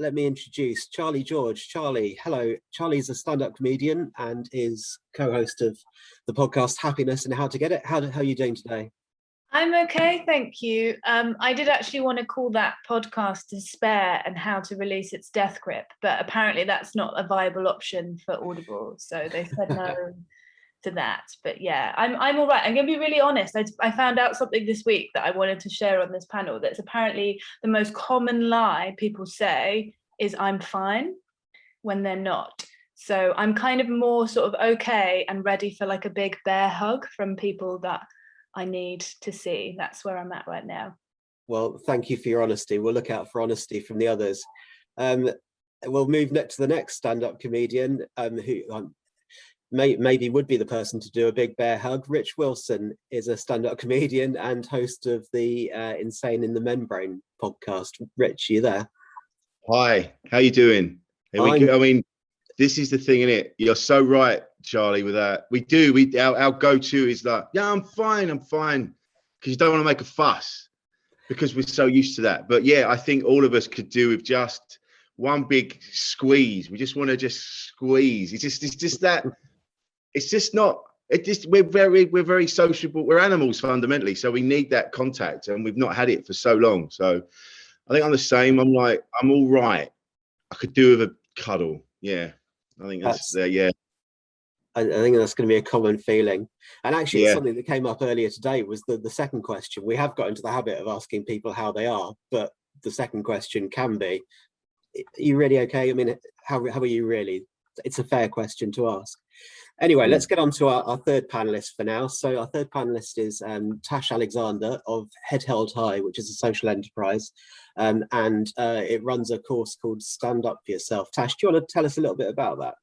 let me introduce Charlie George. Charlie, hello. Charlie's a stand-up comedian and is co-host of the podcast Happiness and How to Get It. How are you doing today? I'm okay, thank you. I did actually want to call that podcast Despair and How to Release Its Death Grip, but apparently that's not a viable option for Audible, so they said no to that. But yeah, I'm all right. I'm going to be really honest. I found out something this week that I wanted to share on this panel. That's apparently the most common lie people say is I'm fine when they're not. So I'm kind of more sort of okay and ready for like a big bear hug from people that I need to see. That's where I'm at right now. Well, thank you for your honesty. We'll look out for honesty from the others. We'll move next to the next stand-up comedian who maybe would be the person to do a big bear hug. Rich Wilson is a stand-up comedian and host of the Insane in the Membrane podcast. Rich, are you there? Hi, how you doing? I mean, this is the thing, isn't it? You're so right, Charlie, with that. Our go-to is like, yeah, I'm fine. Because you don't want to make a fuss because we're so used to that. But yeah, I think all of us could do with just one big squeeze. We just want to just squeeze. We're very sociable. We're animals fundamentally. So we need that contact and we've not had it for so long. So I think I'm the same. I'm like, I'm all right. I could do with a cuddle. Yeah. I think that's yeah. I think that's going to be a common feeling. And actually, it's something that came up earlier today was the second question. We have got into the habit of asking people how they are, but the second question can be, are you really okay? I mean, how are you really? It's a fair question to ask. Anyway, let's get on to our third panelist for now. So our third panelist is Tash Alexander of Head Held High, which is a social enterprise. And it runs a course called Stand Up For Yourself. Tash, do you want to tell us a little bit about that?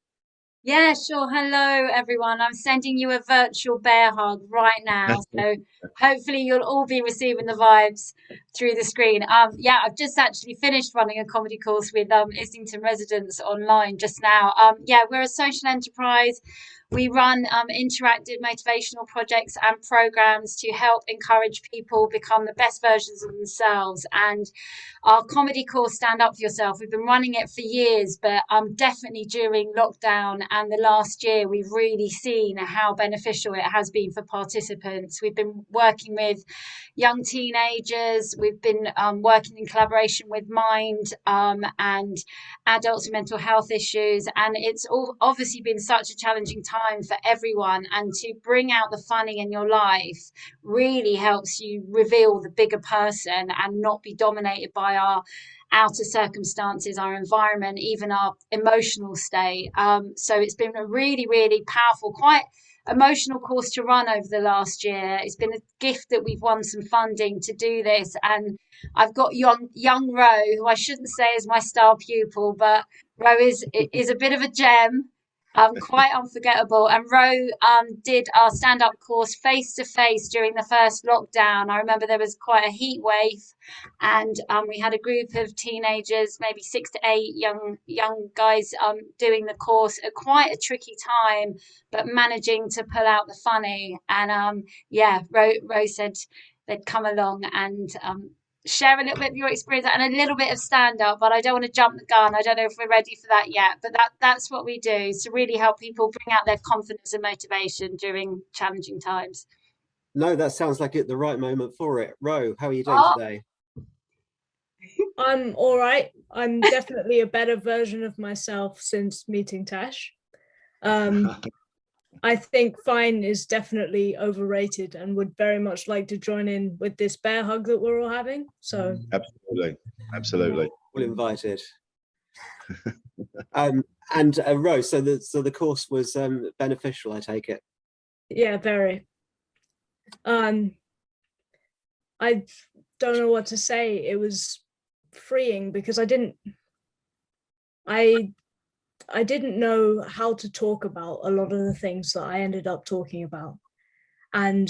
Yeah, sure. Hello, everyone. I'm sending you a virtual bear hug right now. So hopefully you'll all be receiving the vibes through the screen. Yeah, I've just actually finished running a comedy course with Islington residents online just now. Yeah, we're a social enterprise. We run interactive motivational projects and programs to help encourage people become the best versions of themselves. And our comedy course, Stand Up For Yourself, we've been running it for years, but definitely during lockdown and the last year, we've really seen how beneficial it has been for participants. We've been working with young teenagers. We've been working in collaboration with Mind and adults with mental health issues. And it's all obviously been such a challenging time for everyone, and to bring out the funny in your life really helps you reveal the bigger person and not be dominated by our outer circumstances, our environment, even our emotional state. So it's been a really, really powerful, quite emotional course to run over the last year. It's been a gift that we've won some funding to do this, and I've got young Ro, who I shouldn't say is my star pupil, but Ro is a bit of a gem. Quite unforgettable. And Ro did our stand-up course face-to-face during the first lockdown. I remember there was quite a heat wave, and we had a group of teenagers, maybe 6 to 8 young guys doing the course at quite a tricky time, but managing to pull out the funny. And Ro said they'd come along and share a little bit of your experience and a little bit of stand-up, but I don't want to jump the gun. I don't know if we're ready for that yet, but that's what we do, is to really help people bring out their confidence and motivation during challenging times. No, that sounds like the right moment for it. Ro, how are you doing today? I'm all right. I'm definitely a better version of myself since meeting Tash. I think fine is definitely overrated and would very much like to join in with this bear hug that we're all having. So absolutely all invited. And Ro, so the course was beneficial, I take it? Yeah, very. I don't know what to say. It was freeing because I didn't know how to talk about a lot of the things that I ended up talking about, and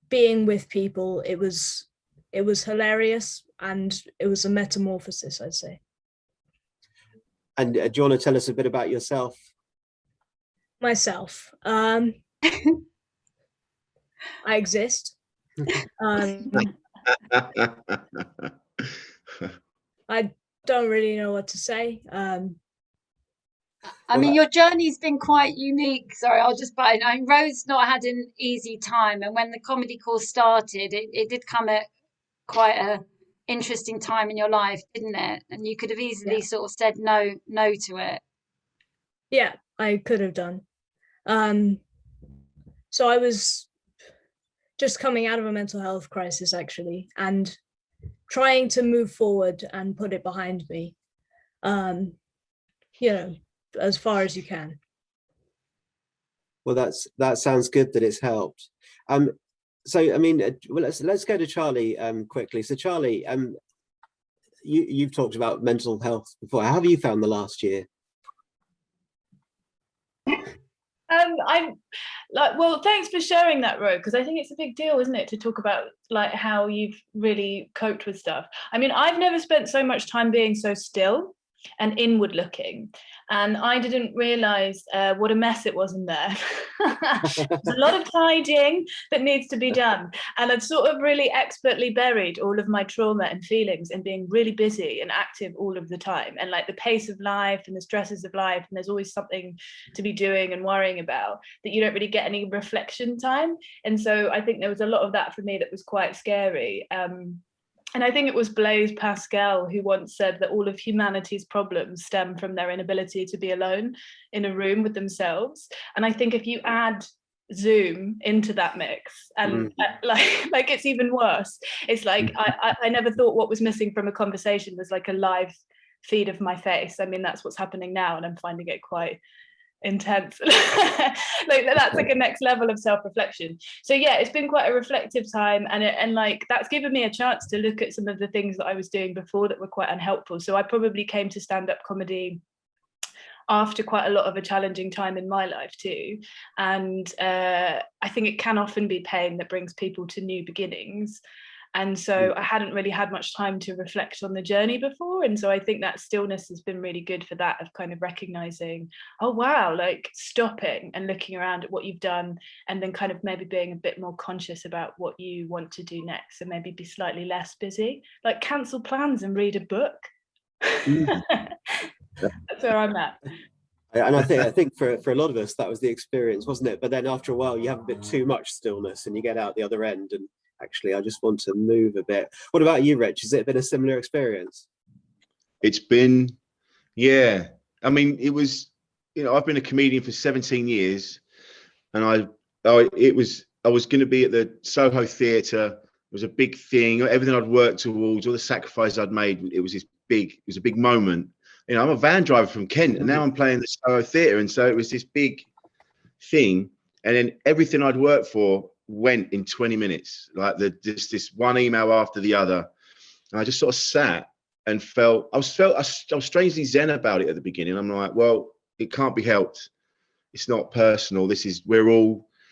being with people, it was hilarious, and it was a metamorphosis, I'd say. And do you want to tell us a bit about yourself? Myself, I exist. I don't really know what to say. I mean, your journey's been quite unique. Sorry, I'll just butt in. I mean, Rose not had an easy time, and when the comedy course started, it did come at quite a interesting time in your life, didn't it? And you could have easily sort of said no to it. Yeah, I could have done. So I was just coming out of a mental health crisis, actually, and trying to move forward and put it behind me, you know, as far as you can. Well, that sounds good that it's helped. So I mean, well, let's go to Charlie quickly. So Charlie, you've talked about mental health before. How have you found the last year? I'm like, well, thanks for sharing that, Ro, because I think it's a big deal, isn't it, to talk about like how you've really coped with stuff. I mean, I've never spent so much time being so still and inward looking, and I didn't realize what a mess it was in there. There's a lot of tidying that needs to be done, and I'd sort of really expertly buried all of my trauma and feelings in being really busy and active all of the time, and like the pace of life and the stresses of life, and there's always something to be doing and worrying about, that you don't really get any reflection time. And so I think there was a lot of that for me that was quite scary. And I think it was Blaise Pascal who once said that all of humanity's problems stem from their inability to be alone in a room with themselves. And I think if you add Zoom into that mix, and like it's even worse. It's like I never thought what was missing from a conversation was like a live feed of my face. I mean, that's what's happening now, and I'm finding it quite intense. Like that's like a next level of self-reflection. So yeah, it's been quite a reflective time, and like that's given me a chance to look at some of the things that I was doing before that were quite unhelpful. So I probably came to stand-up comedy after quite a lot of a challenging time in my life too, and I think it can often be pain that brings people to new beginnings. And so I hadn't really had much time to reflect on the journey before. And so I think that stillness has been really good for that, of kind of recognizing, oh, wow, like stopping and looking around at what you've done, and then kind of maybe being a bit more conscious about what you want to do next, and maybe be slightly less busy, like cancel plans and read a book. That's where I'm at. And I think for a lot of us, that was the experience, wasn't it? But then after a while, you have a bit too much stillness and you get out the other end and actually, I just want to move a bit. What about you, Rich? Has it been a similar experience? It's been, yeah. I mean, it was, I've been a comedian for 17 years, and I was going to be at the Soho Theatre. It was a big thing. Everything I'd worked towards, all the sacrifices I'd made, it was a big moment. I'm a van driver from Kent, and now I'm playing the Soho Theatre, and so it was this big thing. And then everything I'd worked for went in 20 minutes, like this one email after the other. And I just sort of sat and I was strangely zen about it at the beginning. I'm like, well, it can't be helped. It's not personal.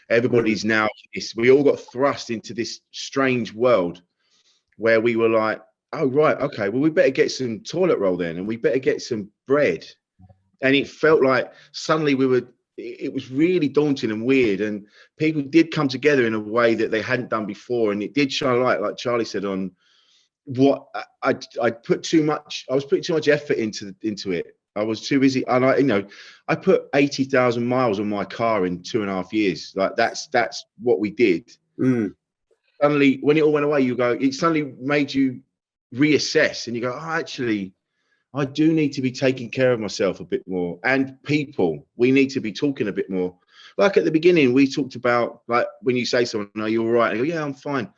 Everybody's now, we all got thrust into this strange world where we were like, oh, right, okay, well, we better get some toilet roll then, and we better get some bread. And it felt like suddenly it was really daunting and weird, and people did come together in a way that they hadn't done before, and it did shine light, like Charlie said, on what I put too much. I was putting too much effort into it. I was too busy, and I put 80,000 miles on my car in 2.5 years. Like that's what we did. Suddenly, when it all went away, it suddenly made you reassess, and you go, oh, actually, I do need to be taking care of myself a bit more, and we need to be talking a bit more. Like at the beginning, we talked about, like, when you say someone, "Are you all right?" And I go, "Yeah, I'm fine,"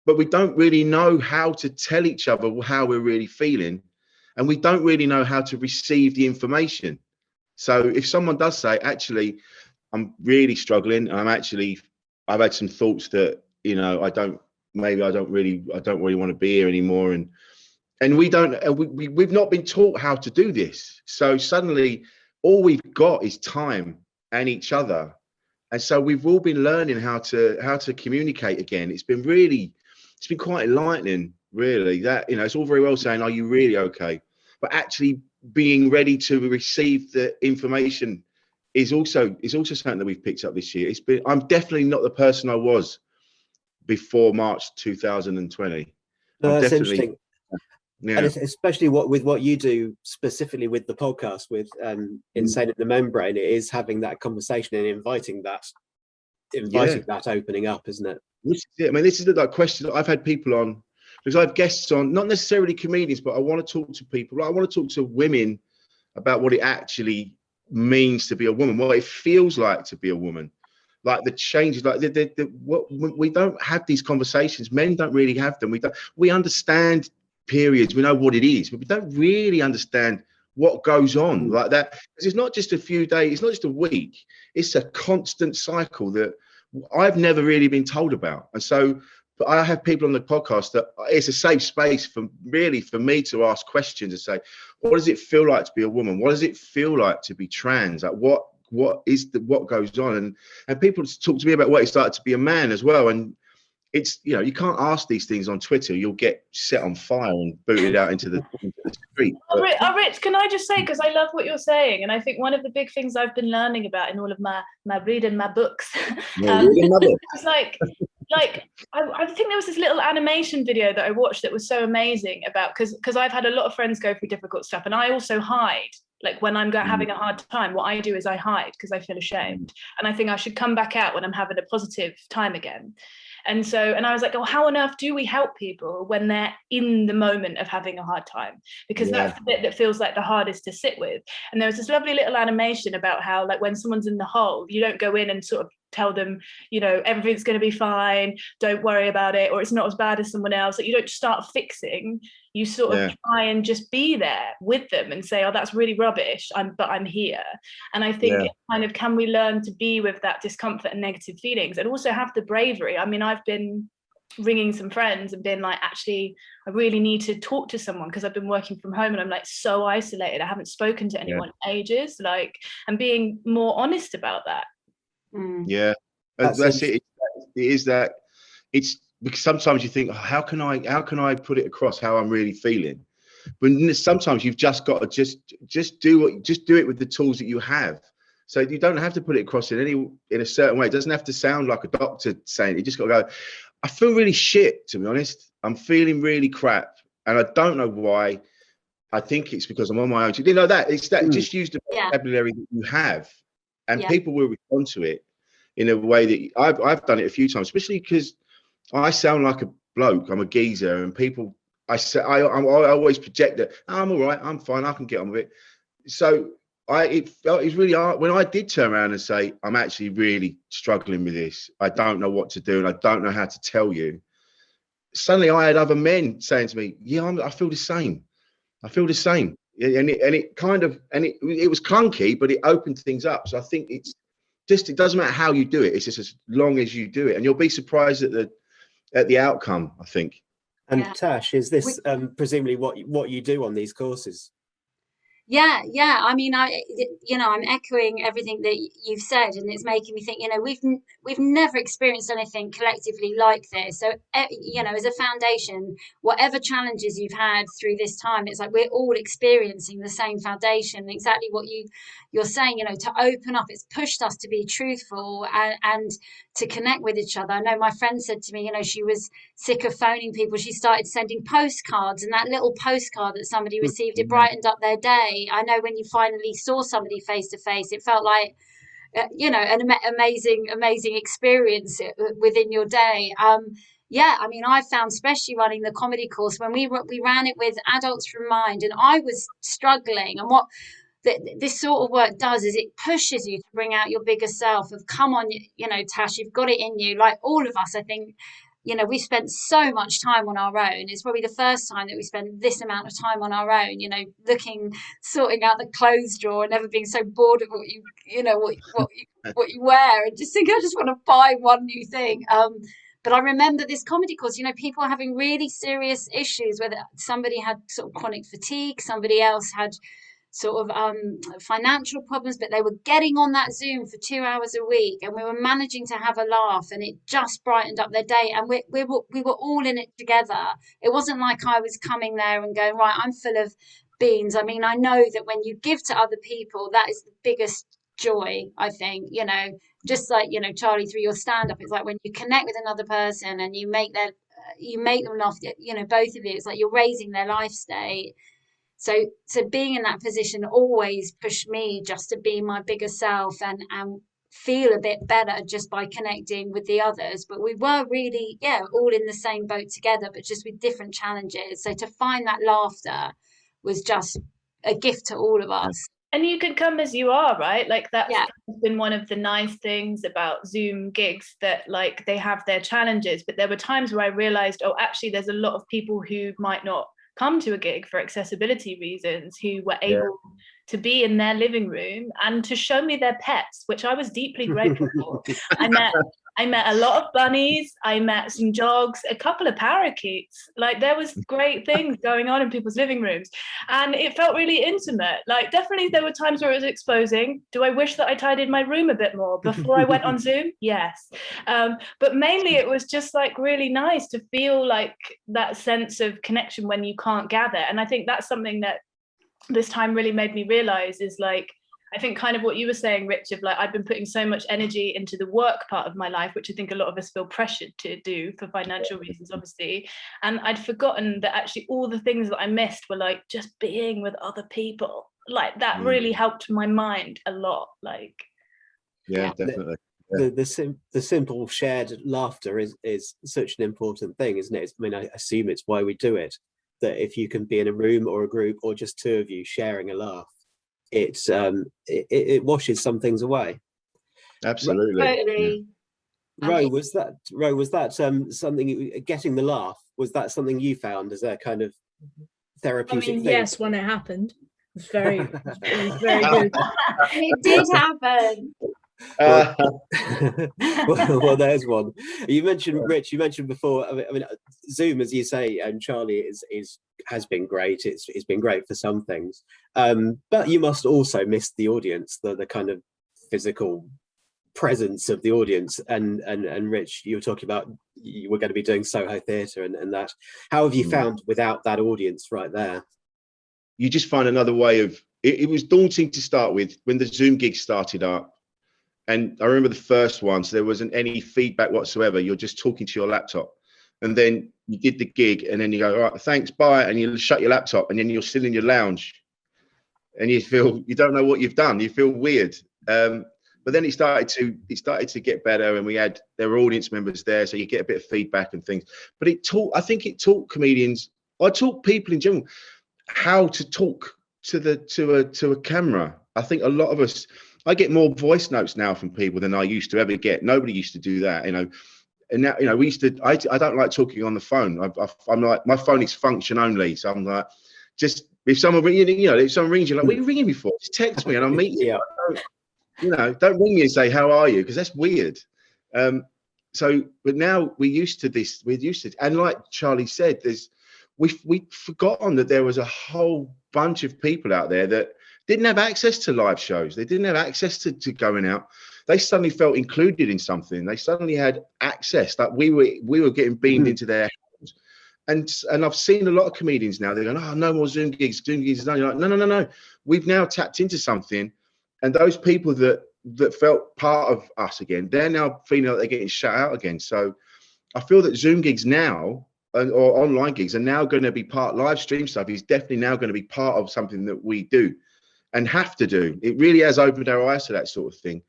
but we don't really know how to tell each other how we're really feeling, and we don't really know how to receive the information. So if someone does say, "Actually, I'm really struggling, and I've had some thoughts that I don't really want to be here anymore," and we've not been taught how to do this. So suddenly all we've got is time and each other. And so we've all been learning how to communicate again. It's been quite enlightening, really, that, it's all very well saying, are you really okay? But actually being ready to receive the information is also something that we've picked up this year. I'm definitely not the person I was before March 2020. No, that's interesting. Yeah. And especially with what you do specifically with the podcast with Insane in the Membrane, it is having that conversation and inviting that opening up, isn't it? This is it. I mean, this is the question that I've had people on, because I have guests on, not necessarily comedians, but I want to talk to people. I want to talk to women about what it actually means to be a woman, what it feels like to be a woman, like the changes, like what we don't have these conversations. Men don't really have them. We understand periods, we know what it is, but we don't really understand what goes on like that. Because it's not just a few days, it's not just a week, it's a constant cycle that I've never really been told about. And so but I have people on the podcast that it's a safe space for me to ask questions and say, what does it feel like to be a woman? What does it feel like to be trans? Like what goes on? And people talk to me about what it's like to be a man as well. And it's, you can't ask these things on Twitter. You'll get set on fire and booted out into the street. Rich, can I just say, because I love what you're saying, and I think one of the big things I've been learning about in all of my reading my books, is like I think there was this little animation video that I watched that was so amazing about, because I've had a lot of friends go through difficult stuff, and I also hide. Like when I'm having a hard time, what I do is I hide because I feel ashamed, and I think I should come back out when I'm having a positive time again. And I was like, oh, how on earth do we help people when they're in the moment of having a hard time? Because that's the bit that feels like the hardest to sit with. And there was this lovely little animation about how, like, when someone's in the hole, you don't go in and sort of tell them, everything's going to be fine, don't worry about it, or it's not as bad as someone else. Like, you don't start fixing. You sort of try and just be there with them and say, oh, that's really rubbish, but I'm here. And I think it's kind of, can we learn to be with that discomfort and negative feelings and also have the bravery? I mean, I've been ringing some friends and been like, actually, I really need to talk to someone because I've been working from home and I'm like so isolated. I haven't spoken to anyone in ages, and being more honest about that. Yeah, that's it. It is that. It's because sometimes you think, oh, how can I put it across how I'm really feeling? But sometimes you've just got to just do it with the tools that you have. So you don't have to put it across in a certain way. It doesn't have to sound like a doctor saying it. You just got to go, I feel really shit, to be honest. I'm feeling really crap, and I don't know why. I think it's because I'm on my own. You know that it's that. Just use the vocabulary that you have, and people will respond to it in a way that I've done it a few times, especially because I sound like a bloke. I'm a geezer, and people, I always project that I'm all right, I'm fine, I can get on with it. So it was really hard when I did turn around and say, I'm actually really struggling with this. I don't know what to do, and I don't know how to tell you. Suddenly, I had other men saying to me, "Yeah, I feel the same. I feel the same." And it was clunky, but it opened things up. So I think it doesn't matter how you do it. It's just as long as you do it, and you'll be surprised at the outcome, I think. And Tash, is this presumably what you do on these courses? Yeah. I mean, I'm echoing everything that you've said, and it's making me think, we've never experienced anything collectively like this. So, as a foundation, whatever challenges you've had through this time, it's like we're all experiencing the same foundation, exactly what you're saying, to open up. It's pushed us to be truthful and to connect with each other. I know my friend said to me, she was sick of phoning people. She started sending postcards, and that little postcard that somebody received, it brightened up their day. I know when you finally saw somebody face to face, it felt like, an amazing experience within your day. I mean, I found, especially running the comedy course, when we ran it with Adults from Mind, and I was struggling. And what this sort of work does is it pushes you to bring out your bigger self of, come on, Tash, you've got it in you. Like all of us, I think, we spent so much time on our own. It's probably the first time that we spent this amount of time on our own, sorting out the clothes drawer and never being so bored of what you wear, and just think, I just want to buy one new thing. But I remember this comedy course, people are having really serious issues, whether somebody had sort of chronic fatigue, somebody else had sort of financial problems, but they were getting on that Zoom for 2 hours a week, and we were managing to have a laugh, and it just brightened up their day, and we were all in it together. It wasn't like I was coming there and going, right, I'm full of beans. I mean, I know that when you give to other people, that is the biggest joy, I think, just like, Charlie, through your stand-up, it's like when you connect with another person and you make their you make them laugh, you know, both of you, it's like you're raising their life state. So being in that position always pushed me just to be my bigger self and feel a bit better just by connecting with the others. But we were really, all in the same boat together, but just with different challenges. So to find that laughter was just a gift to all of us. And you can come as you are, right? Like that's been one of the nice things about Zoom gigs, that like they have their challenges, but there were times where I realized, oh, actually there's a lot of people who might not come to a gig for accessibility reasons, who were able to be in their living room and to show me their pets, which I was deeply grateful for. I met a lot of bunnies, I met some dogs, a couple of parakeets. Like there was great things going on in people's living rooms, and it felt really intimate. Like definitely there were times where it was exposing. Do I wish that I tidied my room a bit more before I went on Zoom? Yes. But mainly it was just like really nice to feel like that sense of connection when you can't gather. And I think that's something that this time really made me realize is like, I think kind of what you were saying, Rich, of like, I've been putting so much energy into the work part of my life, which I think a lot of us feel pressured to do for financial reasons, obviously. And I'd forgotten that actually all the things that I missed were like just being with other people. Like that really helped my mind a lot. Like, definitely. The simple shared laughter is such an important thing, isn't it? I mean, I assume it's why we do it, that if you can be in a room or a group or just two of you sharing a laugh, it washes some things away. Absolutely. Totally. Ro, was that something, getting the laugh, was that something you found as a kind of therapeutic thing? Yes, when it happened. It was very good. It did happen. Well, there's one. You mentioned, Rich, before, I mean Zoom, as you say, and Charlie, has been great. It's been great for some things, but you must also miss the audience, the kind of physical presence of the audience. And Rich, you were talking about you were going to be doing Soho Theatre and that. How have you found without that audience right there? You just find another way of it was daunting to start with when the Zoom gigs started up. And I remember the first one, so there wasn't any feedback whatsoever. You're just talking to your laptop. And then you did the gig and then you go, all right, thanks, bye. And you shut your laptop and then you're still in your lounge. And you don't know what you've done. You feel weird. But then it started to get better, and there were audience members there, so you get a bit of feedback and things. But I think it taught comedians, I taught people in general, how to talk to a camera. I think a lot of us, I get more voice notes now from people than I used to ever get. Nobody used to do that, you know. And now, you know, I don't like talking on the phone. I'm like, my phone is function only. So I'm like, just if someone rings you, like, what are you ringing me for? Just text me and I'll meet you. Don't ring me and say, how are you? Because that's weird. But now we're used to this. And like Charlie said, we've forgotten that there was a whole bunch of people out there that didn't have access to live shows. They didn't have access to going out. They suddenly felt included in something. They suddenly had access. Like we were getting beamed into their house. And I've seen a lot of comedians now. They're going, oh, no more Zoom gigs. Zoom gigs is done. You're like, no. We've now tapped into something. And those people that felt part of us again, they're now feeling like they're getting shut out again. So I feel that Zoom gigs now, or online gigs, are now going to be live stream stuff is definitely now going to be part of something that we do and have to do. It really has opened our eyes to that sort of thing.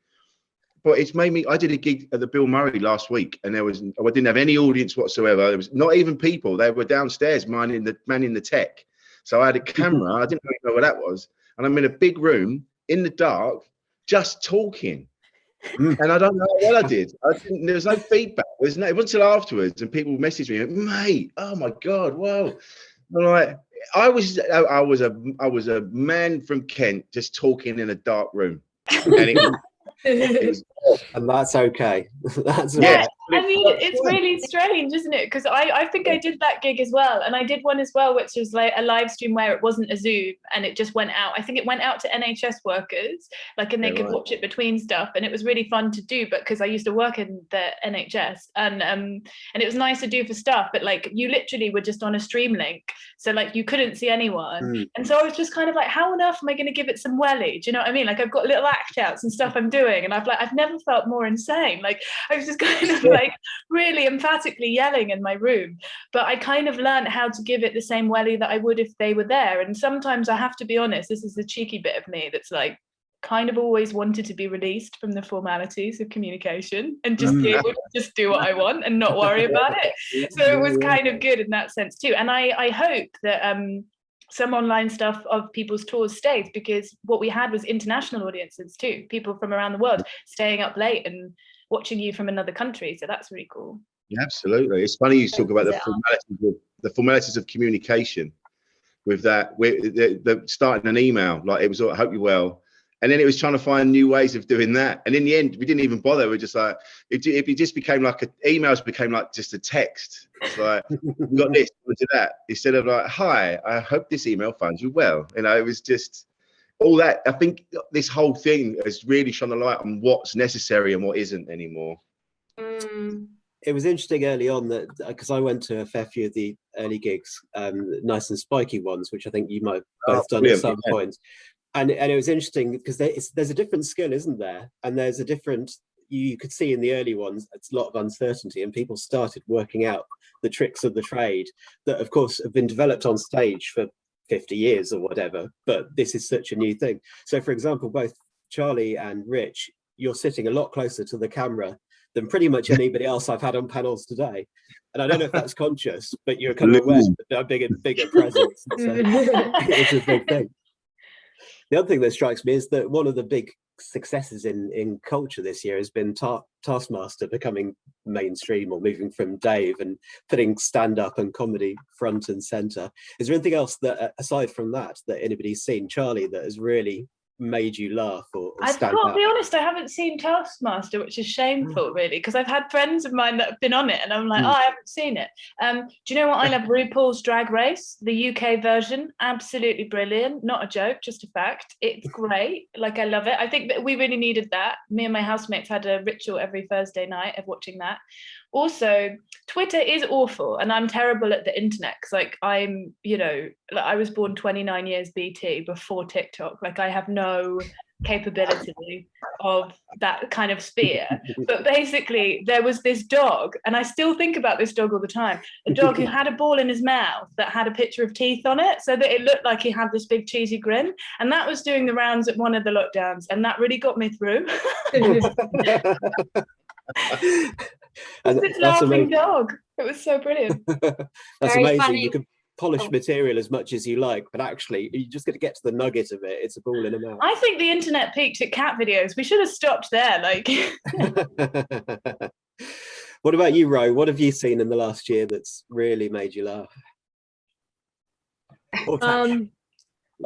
But it's made me, I did a gig at the Bill Murray last week, and I didn't have any audience whatsoever. There was not even people. They were downstairs manning the tech. So I had a camera. I didn't really know what that was. And I'm in a big room in the dark, just talking. And I don't know what I did. There was no feedback. It wasn't until afterwards, and people messaged me, mate, oh my God, whoa. I'm like, I was a man from Kent just talking in a dark room. And and that's okay. That's yeah. I mean, it's really strange, isn't it? Because I think I did that gig as well, and I did one as well, which was like a live stream where it wasn't a Zoom, and it just went out. I think it went out to NHS workers, and they could watch it between stuff, and it was really fun to do. But because I used to work in the NHS, and it was nice to do for stuff, but like you literally were just on a stream link, so like you couldn't see anyone, and so I was just kind of like, how on earth am I going to give it some welly? Do you know what I mean? Like I've got little act outs and stuff I'm doing, and I've never felt more insane. Like I was just kind of like like really emphatically yelling in my room. But I kind of learned how to give it the same welly that I would if they were there. And sometimes I have to be honest, this is the cheeky bit of me that's like, kind of always wanted to be released from the formalities of communication and just be able to just do what I want and not worry about it. So it was kind of good in that sense too. And I hope that some online stuff of people's tours stays, because what we had was international audiences too, people from around the world staying up late and watching you from another country. So that's really cool. Yeah, absolutely. It's funny you talk about the formalities of communication with that, with the starting an email, like it was, I hope you're well. And then it was trying to find new ways of doing that. And in the end, we didn't even bother. We're just like, it just became like emails became like just a text. It's like, we got this, we did that. Instead of like, hi, I hope this email finds you well. You know, it was just all that. I think this whole thing has really shone a light on what's necessary and what isn't anymore. It was interesting early on that, because I went to a fair few of the early gigs, nice and spiky ones, which I think you might have both done at some point. And it was interesting because there's a different skill, isn't there? And there's a different, you could see in the early ones, it's a lot of uncertainty, and people started working out the tricks of the trade that, of course, have been developed on stage for 50 years or whatever. But this is such a new thing. So, for example, both Charlie and Rich, you're sitting a lot closer to the camera than pretty much anybody else I've had on panels today. And I don't know if that's conscious, but you're kind of aware of a bigger presence. It's a big thing. The other thing that strikes me is that one of the big successes in culture this year has been Taskmaster becoming mainstream, or moving from Dave and putting stand-up and comedy front and center. Is there anything else that, aside from that anybody's seen, Charlie, that has really made you laugh or stand out? I've got to be honest, I haven't seen Taskmaster, which is shameful, really, because I've had friends of mine that have been on it and I'm like, oh, I haven't seen it. Do you know what I love? RuPaul's Drag Race, the UK version, absolutely brilliant. Not a joke, just a fact. It's great. Like, I love it. I think that we really needed that. Me and my housemates had a ritual every Thursday night of watching that. Also, Twitter is awful, and I'm terrible at the internet because, like, I'm, like, I was born 29 years BT before TikTok. Like, I have no capability of that kind of sphere. But basically, there was this dog, and I still think about this dog all the time. A dog who had a ball in his mouth that had a picture of teeth on it, so that it looked like he had this big cheesy grin. And that was doing the rounds at one of the lockdowns, and that really got me through. And this laughing dog. It was so brilliant. That's very amazing. funny. You can polish material as much as you like, but actually you just got to get to the nugget of it. It's a ball in a mouth. I think the internet peaked at cat videos. We should have stopped there. Like, what about you, Ro? What have you seen in the last year that's really made you laugh? Well,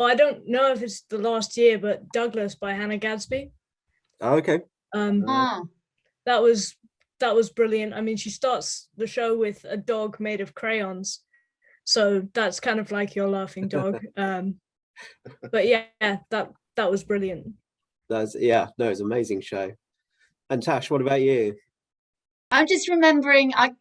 I don't know if it's the last year, but Douglas by Hannah Gadsby. Oh, okay. That was brilliant. I mean, she starts the show with a dog made of crayons, so that's kind of like your laughing dog. But yeah, that was brilliant. It's an amazing show. And Tash, what about you? I'm just remembering. I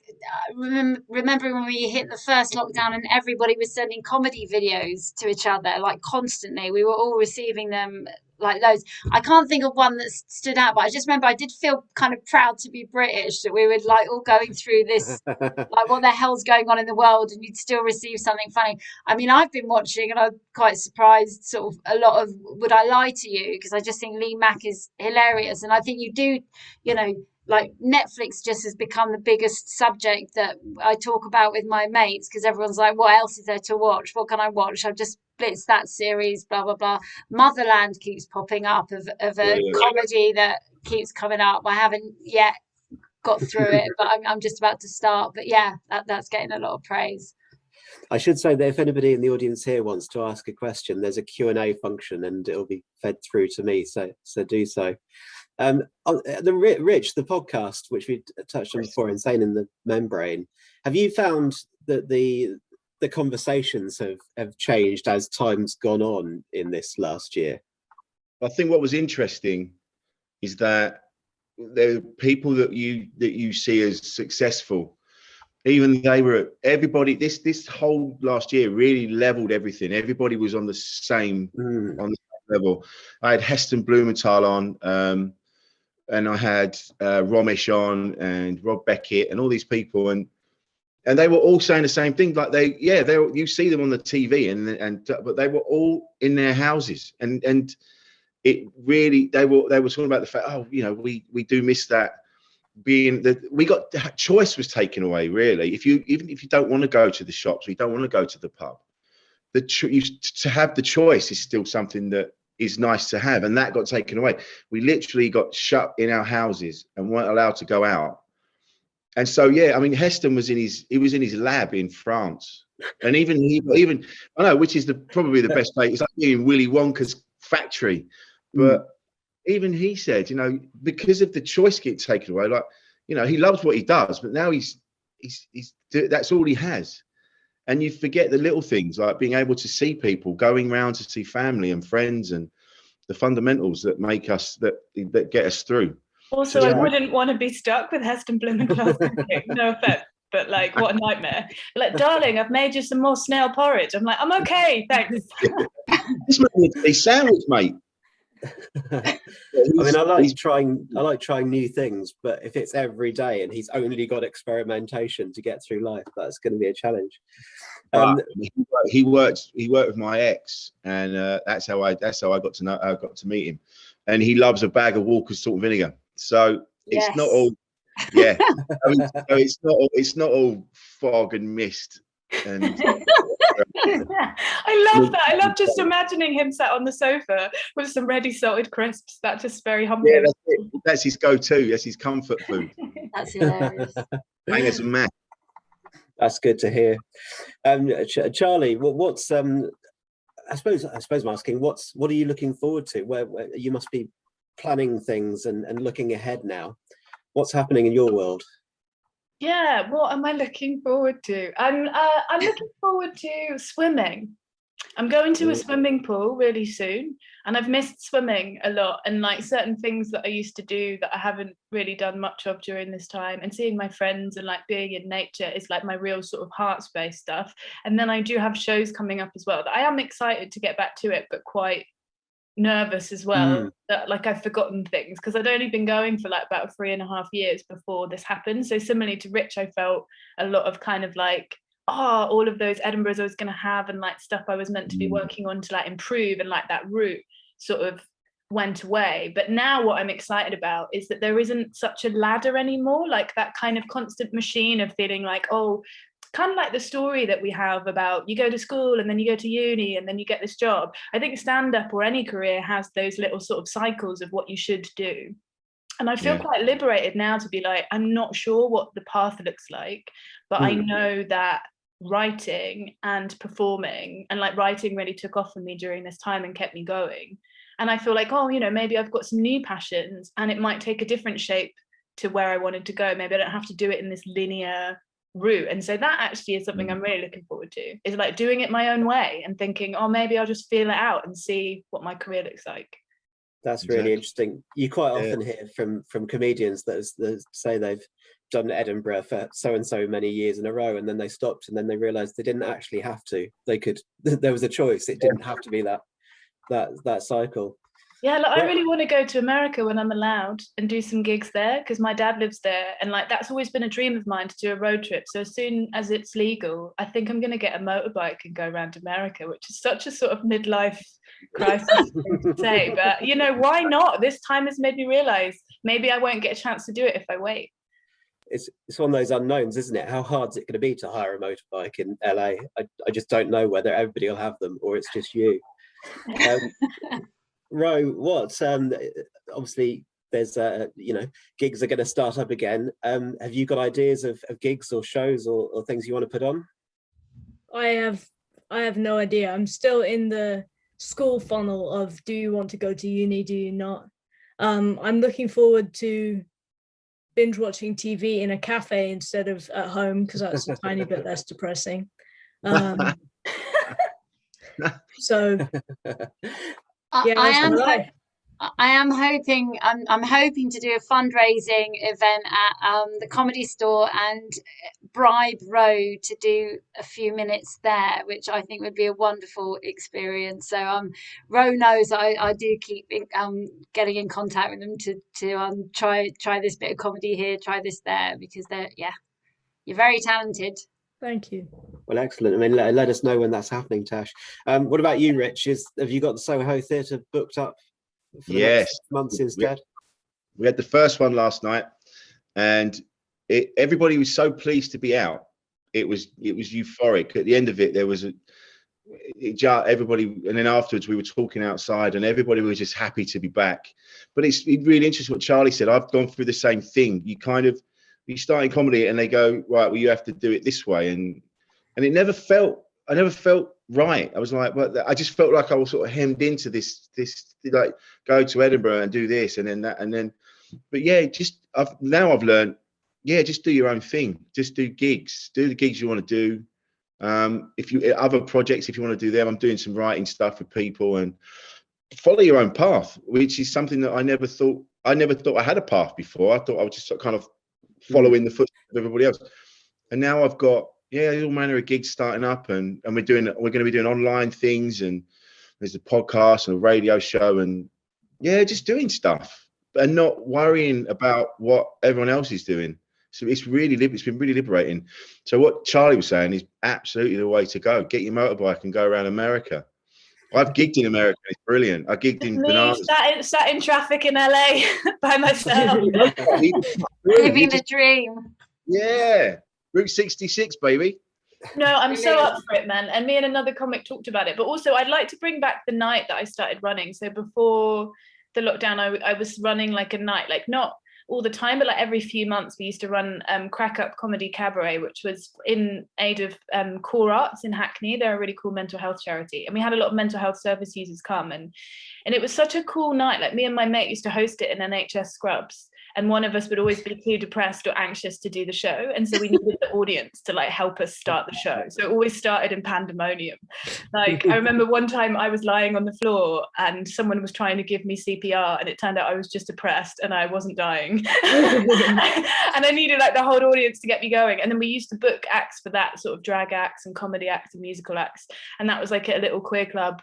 remembering when we hit the first lockdown and everybody was sending comedy videos to each other, like, constantly. We were all receiving them like loads. I can't think of one that stood out, but I just remember I did feel kind of proud to be British, that we were like all going through this, like, what the hell's going on in the world, and you'd still receive something funny. I mean, I've been watching, and I'm quite surprised, sort of a lot of Would I Lie to You, because I just think Lee Mack is hilarious, and I think you do, like, Netflix just has become the biggest subject that I talk about with my mates, because everyone's like, what else is there to watch? What can I watch? I've just blitzed that series, blah, blah, blah. Motherland keeps popping up of a comedy that keeps coming up. I haven't yet got through it, but I'm just about to start. But yeah, that's getting a lot of praise. I should say that if anybody in the audience here wants to ask a question, there's a Q&A function and it'll be fed through to me, so do so. Rich, the podcast, which we touched on before, Insane in the Membrane, have you found that the conversations have changed as time's gone on in this last year? I think what was interesting is that there are people that you see as successful. Even they were, everybody, this whole last year really leveled everything. Everybody was on the same on the same level. I had Heston Blumenthal on, and I had Romesh on and Rob Beckett and all these people, and they were all saying the same thing. Like you see them on the TV, but they were all in their houses, and it really they were talking about the fact, oh, you know, we do miss that. Being that choice was taken away, really. Even if you don't want to go to the shops, or you don't want to go to the pub, to have the choice is still something that is nice to have, and that got taken away. We literally got shut in our houses and weren't allowed to go out. And so, yeah, I mean, Heston was in his lab in France, and even I know, which is probably the best place. It's like being in Willy Wonka's factory, but. Even he said, you know, because of the choice getting taken away, like, you know, he loves what he does, but now he's that's all he has. And you forget the little things, like being able to see people, going around to see family and friends, and the fundamentals that make us, that get us through. Also, I wouldn't want to be stuck with Heston Blumenklaus cooking. No offense, but like, what a nightmare. Like, darling, I've made you some more snail porridge. I'm like, I'm okay, thanks. This might need to be sandwich, mate. I mean, I like trying new things, but if it's every day and he's only got experimentation to get through life, that's going to be a challenge. He worked with my ex, and that's how I got to meet him. And he loves a bag of Walker's salt and vinegar. So it's not all, yeah. So it's not all fog and mist. And I love that. I love just imagining him sat on the sofa with some ready salted crisps. That's just very humbling. Yeah, that's his go-to. That's his comfort food. That's hilarious. Bangers and mash. That's good to hear. Charlie, what's I suppose I'm asking, what are you looking forward to? Where you must be planning things and looking ahead now. What's happening in your world? Yeah, what am I looking forward to? I'm looking forward to swimming. I'm going to a swimming pool really soon, and I've missed swimming a lot, and like certain things that I used to do that I haven't really done much of during this time, and seeing my friends and like being in nature is like my real sort of heart space stuff. And then I do have shows coming up as well that I am excited to get back to it, but quite nervous as well, that like I've forgotten things, because I'd only been going for like about 3.5 years before this happened. So similarly to Rich, I felt a lot of kind of like, all of those Edinburghs I was going to have, and like stuff I was meant to be working on to like improve, and like that route sort of went away. But now what I'm excited about is that there isn't such a ladder anymore, like that kind of constant machine of feeling like, kind of like the story that we have about you go to school and then you go to uni and then you get this job. I think stand-up or any career has those little sort of cycles of what you should do. And I feel quite liberated now to be like, I'm not sure what the path looks like, but I know that writing and performing, and like writing really took off for me during this time and kept me going. And I feel like, maybe I've got some new passions, and it might take a different shape to where I wanted to go. Maybe I don't have to do it in this linear route. And so that actually is something I'm really looking forward to, is like doing it my own way and thinking, maybe I'll just feel it out and see what my career looks like. That's really interesting. You quite often hear from comedians that say they've done Edinburgh for so and so many years in a row, and then they stopped, and then they realized they didn't actually have to. They could. There was a choice. It didn't have to be that cycle. Yeah, like, I really want to go to America when I'm allowed and do some gigs there, because my dad lives there, and like that's always been a dream of mine to do a road trip. So as soon as it's legal, I think I'm going to get a motorbike and go around America, which is such a sort of midlife crisis thing to say, but why not? This time has made me realize maybe I won't get a chance to do it if I wait. It's one of those unknowns, isn't it? How hard is it going to be to hire a motorbike in LA? I just don't know whether everybody will have them or it's just you. Ro, obviously there's gigs are going to start up again. Have you got ideas of gigs or shows or things you want to put on? I have no idea. I'm still in the school funnel of, do you want to go to uni, do you not? I'm looking forward to binge watching TV in a cafe instead of at home, because that's a tiny bit less depressing. So I I am hoping, I'm hoping to do a fundraising event at the Comedy Store and bribe Ro to do a few minutes there, which I think would be a wonderful experience. So Ro knows I do keep getting in contact with them to try this bit of comedy here, try this there, because you're very talented. Thank you. Well, excellent. I mean, let us know when that's happening, Tash. What about you, Rich? Have you got the Soho Theatre booked up for the next months instead? We had the first one last night, and everybody was so pleased to be out. It was euphoric. At the end of it, there was everybody, and then afterwards we were talking outside, and everybody was just happy to be back. But it's really interesting what Charlie said. I've gone through the same thing. You start in comedy, and they go, right, well, you have to do it this way, and it never felt. I never felt right. I was like, well, I just felt like I was sort of hemmed into this like go to Edinburgh and do this and then that and then. But yeah, I've learned, just do your own thing. Just do gigs. Do the gigs you want to do. If you other projects, if you want to do them, I'm doing some writing stuff with people and follow your own path, which is something that I never thought I had a path before. I thought I was just kind of following the footsteps of everybody else. And now I've got all manner of gigs starting up, and we're going to be doing online things, and there's a podcast and a radio show, and just doing stuff and not worrying about what everyone else is doing. So it's been really liberating. So what Charlie was saying is absolutely the way to go. Get your motorbike and go around America. I've gigged in America. It's brilliant. I gigged in Bananas. Sat in traffic in LA by myself. Living the dream. Yeah. Route 66, baby. No, I'm so up for it, man. And me and another comic talked about it. But also, I'd like to bring back the night that I started running. So before the lockdown, I was running like a night, like not all the time, but like every few months we used to run Crack Up Comedy Cabaret, which was in aid of Core Arts in Hackney. They're a really cool mental health charity. And we had a lot of mental health service users come. And it was such a cool night. Like me and my mate used to host it in NHS Scrubs. And one of us would always be too depressed or anxious to do the show. And so we needed the audience to like help us start the show. So it always started in pandemonium. Like I remember one time I was lying on the floor and someone was trying to give me CPR, and it turned out I was just depressed and I wasn't dying. And I needed like the whole audience to get me going. And then we used to book acts for that, sort of drag acts and comedy acts and musical acts. And that was like at a little queer club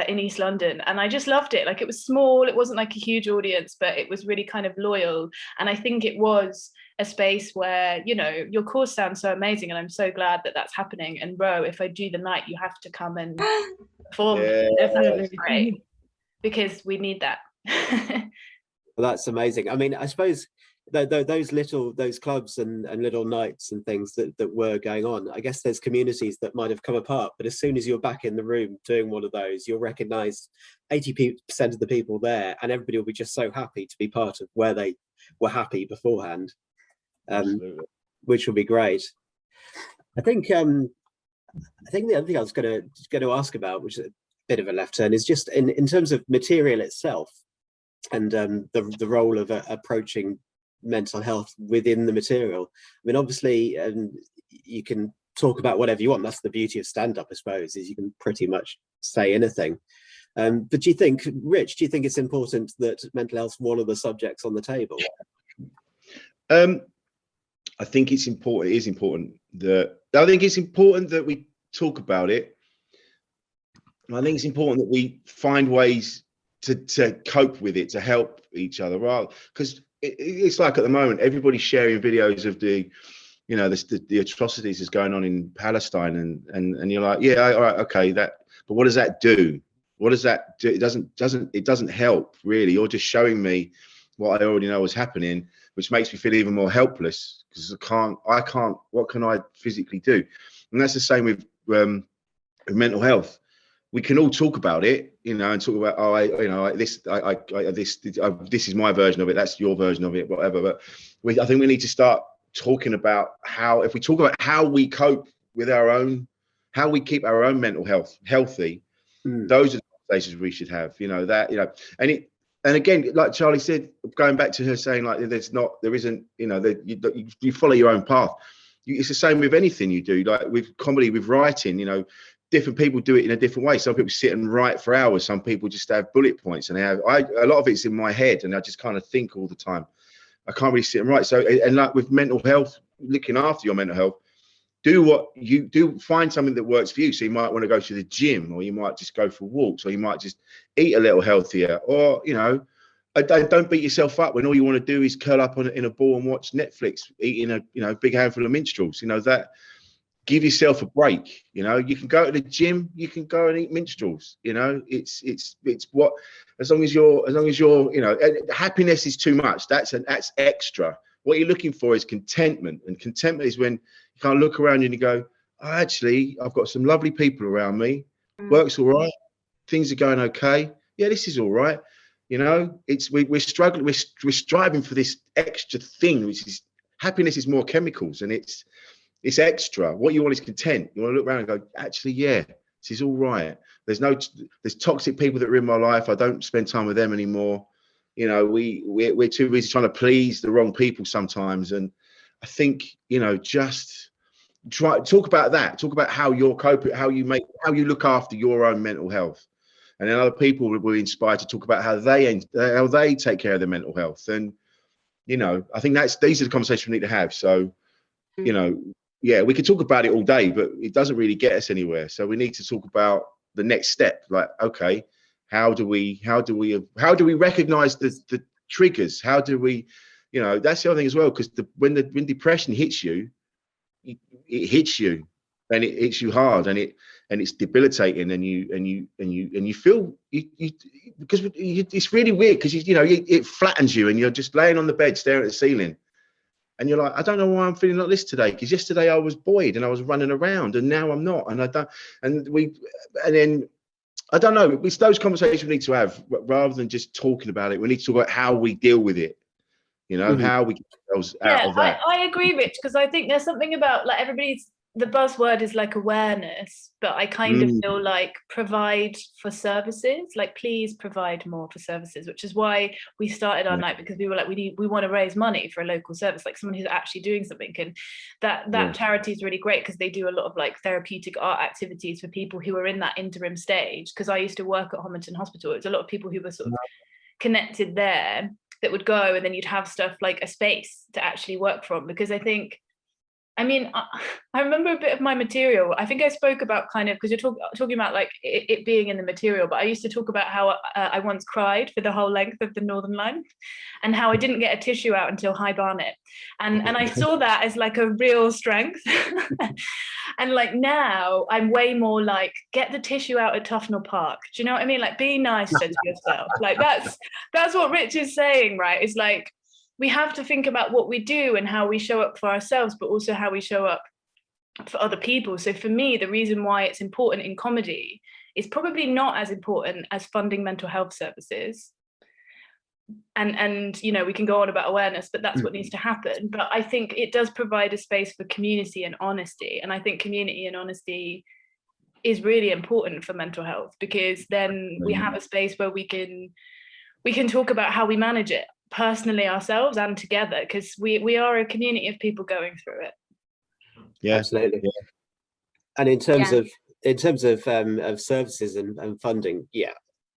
in East London, and I just loved it. Like it was small, it wasn't like a huge audience, but it was really kind of loyal. And I think it was a space where, you know, your course sounds so amazing, and I'm so glad that that's happening. And Ro, if I do the night, you have to come and perform. Definitely great, because we need that. Well, that's amazing. I mean, I suppose those clubs and little nights and things that were going on, I guess there's communities that might have come apart, but as soon as you're back in the room doing one of those, you'll recognize 80% of the people there, and everybody will be just so happy to be part of where they were happy beforehand, which will be great. I think the other thing I was going to ask about, which is a bit of a left turn, is just in terms of material itself and the role of approaching mental health within the material. I mean, obviously, you can talk about whatever you want. That's the beauty of stand-up, I suppose, is you can pretty much say anything. But do you think, Rich, it's important that mental health is one of the subjects on the table? I think it's important. It is important that we talk about it. I think it's important that we find ways to cope with it, to help each other, right? Because it's like at the moment, everybody's sharing videos of the atrocities that's going on in Palestine, and you're like, yeah, all right, okay, but what does that do? What does that do? It doesn't help really. You're just showing me what I already know is happening, which makes me feel even more helpless, because I can't. What can I physically do? And that's the same with mental health. We can all talk about it, and talk about, this is my version of it, that's your version of it, whatever. But I think we need to start talking about if we talk about how we cope with how we keep our own mental health healthy. Those are the conversations we should have. And again, like Charlie said, going back to her saying like you follow your own path. It's the same with anything you do, like with comedy, with writing. different people do it in a different way. Some people sit and write for hours. Some people just have bullet points, and a lot of it's in my head, and I just kind of think all the time. I can't really sit and write. So, and like with mental health, looking after your mental health, do what you do, find something that works for you. So you might want to go to the gym, or you might just go for walks, or you might just eat a little healthier, or, you know, don't beat yourself up when all you want to do is curl up in a ball and watch Netflix, eating a big handful of minstrels. You know, that, give yourself a break. You know, you can go to the gym, you can go and eat minstrels. You know, it's what, as long as you're, you know, happiness is too much. That's extra. What you're looking for is contentment, and contentment is when you kind of look around and you go, oh, actually, I've got some lovely people around me. Work's all right. Things are going okay. Yeah, this is all right. You know, we're struggling. We're striving for this extra thing, which is happiness is more chemicals, and it's extra. What you want is content. You want to look around and go, actually, yeah, this is all right. There's toxic people that are in my life. I don't spend time with them anymore. You know, we're too busy trying to please the wrong people sometimes. And I think, you know, just talk about that. Talk about how you're coping, how you look after your own mental health. And then other people will be inspired to talk about how they take care of their mental health. And, you know, I think these are the conversations we need to have. So, you know, yeah, we could talk about it all day, but it doesn't really get us anywhere. So we need to talk about the next step. Like, okay, how do we recognize the triggers? How do we, you know, that's the other thing as well, because when depression hits you, it hits you, and it hits you hard, and it's debilitating, and you feel because it's really weird, because you know it flattens you, and you're just laying on the bed staring at the ceiling. And you're like, I don't know why I'm feeling like this today, because yesterday I was buoyed and I was running around, and now I'm not. And I don't know. It's those conversations we need to have, rather than just talking about it. We need to talk about how we deal with it. You know, how we get ourselves out of that. I agree, Rich, because I think there's something about, like, the buzzword is like awareness, but I kind of feel like provide for services, like please provide more for services, which is why we started our night, because we were like, we want to raise money for a local service, like someone who's actually doing something. And that charity is really great, because they do a lot of like therapeutic art activities for people who are in that interim stage. Because I used to work at Ham&High Hospital. It's a lot of people who were sort of connected there that would go, and then you'd have stuff like a space to actually work from. Because I think, I mean, I remember a bit of my material. I think I spoke about kind of, because you're talking about like it being in the material, but I used to talk about how I once cried for the whole length of the Northern Line, and how I didn't get a tissue out until High Barnet. And I saw that as like a real strength. And like now I'm way more like, get the tissue out at Tufnell Park. Do you know what I mean? Like, be nicer to yourself. Like that's what Rich is saying, right? It's like, we have to think about what we do and how we show up for ourselves, but also how we show up for other people. So for me, the reason why it's important in comedy is probably not as important as funding mental health services. And you know, we can go on about awareness, but that's what needs to happen. But I think it does provide a space for community and honesty. And I think community and honesty is really important for mental health, because then we have a space where we can talk about how we manage it personally ourselves and together, because we are a community of people going through it. Yeah, absolutely. Yeah. And in terms of services and funding, yeah,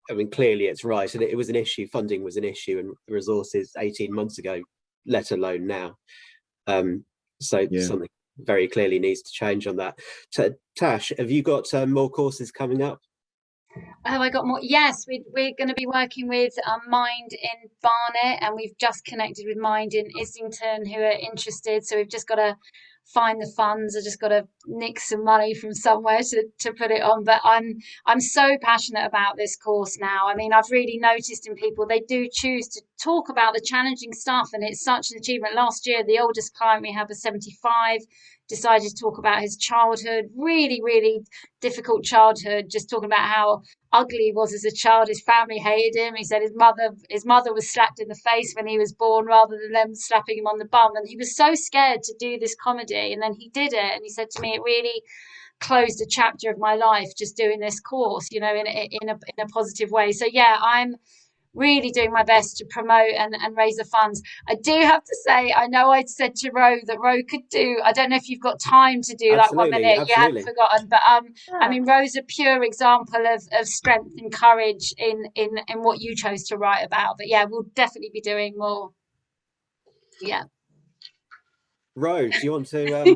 I mean, clearly it's right, and it was an issue. Funding was an issue, and resources 18 months ago, let alone now. Something very clearly needs to change on that. Tash, have you got more courses coming up? Oh, I got more. Yes, we're going to be working with Mind in Barnet, and we've just connected with Mind in Islington, who are interested. So we've just got to find the funds. I just got to nick some money from somewhere to put it on. But I'm so passionate about this course now. I mean, I've really noticed in people, they do choose to talk about the challenging stuff, and it's such an achievement. Last year, the oldest client we have was 75. Decided to talk about his childhood, really, really difficult childhood, just talking about how ugly he was as a child. His family hated him. He said his mother was slapped in the face when he was born rather than them slapping him on the bum. And he was so scared to do this comedy. And then he did it. And he said to me, it really closed a chapter of my life, just doing this course, you know, in a positive way. So yeah, I'm really doing my best to promote and raise the funds. I do have to say, I know I said to Ro that Ro could do, I don't know if you've got time to do like 1 minute, absolutely. you hadn't forgotten, but I mean, Ro's a pure example of strength and courage in what you chose to write about. But yeah, we'll definitely be doing more. Yeah. Ro, do you want to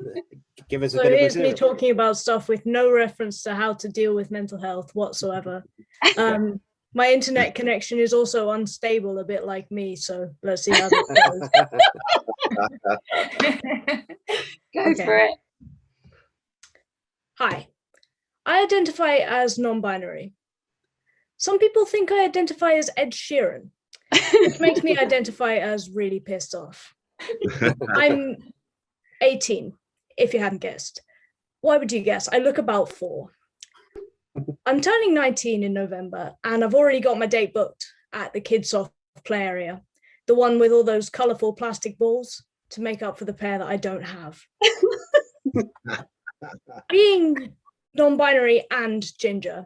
give us a bit of here's material? me talking about stuff with no reference to how to deal with mental health whatsoever. My internet connection is also unstable, a bit like me, so let's see how that goes. Go for it. Hi, I identify as non-binary. Some people think I identify as Ed Sheeran, which makes me identify as really pissed off. I'm 18, if you hadn't guessed. Why would you guess? I look about 4. I'm turning 19 in November, and I've already got my date booked at the kids' soft play area, the one with all those colourful plastic balls to make up for the pair that I don't have. Being non-binary and ginger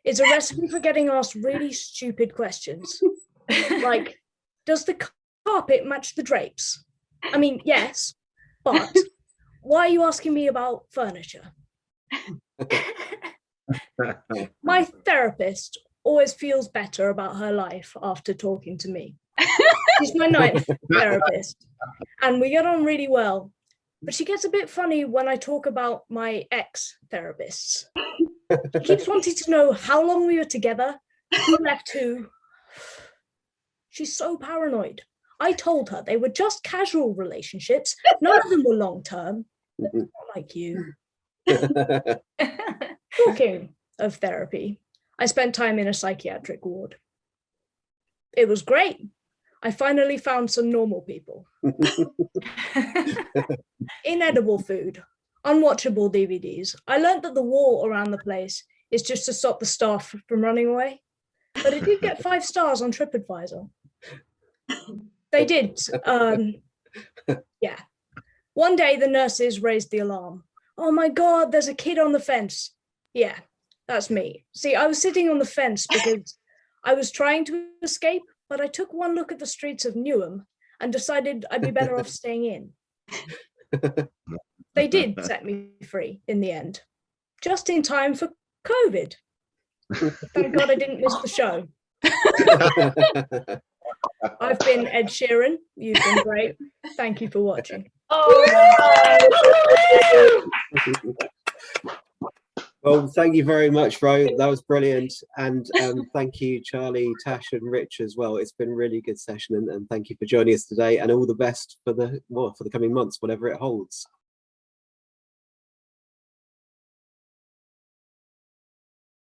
is a recipe for getting asked really stupid questions, like, does the carpet match the drapes? I mean, yes, but why are you asking me about furniture? My therapist always feels better about her life after talking to me. She's my 9th therapist, and we get on really well, but she gets a bit funny when I talk about my ex-therapists. She keeps wanting to know how long we were together, who left who. She's so paranoid. I told her they were just casual relationships. None of them were long-term. Not like you. Talking of therapy, I spent time in a psychiatric ward. It was great. I finally found some normal people. Inedible food, unwatchable DVDs. I learned that the wall around the place is just to stop the staff from running away. But it did get 5 stars on TripAdvisor. They did. Yeah. One day the nurses raised the alarm. Oh my God, there's a kid on the fence. Yeah, that's me. See, I was sitting on the fence because I was trying to escape, but I took one look at the streets of Newham and decided I'd be better off staying in. They did set me free in the end, just in time for COVID. Thank God I didn't miss the show. I've been Ed Sheeran. You've been great. Thank you for watching. Well, thank you very much, Ro. That was brilliant. And thank you, Charlie, Tash and Rich as well. It's been a really good session, and thank you for joining us today, and all the best for the coming months, whatever it holds.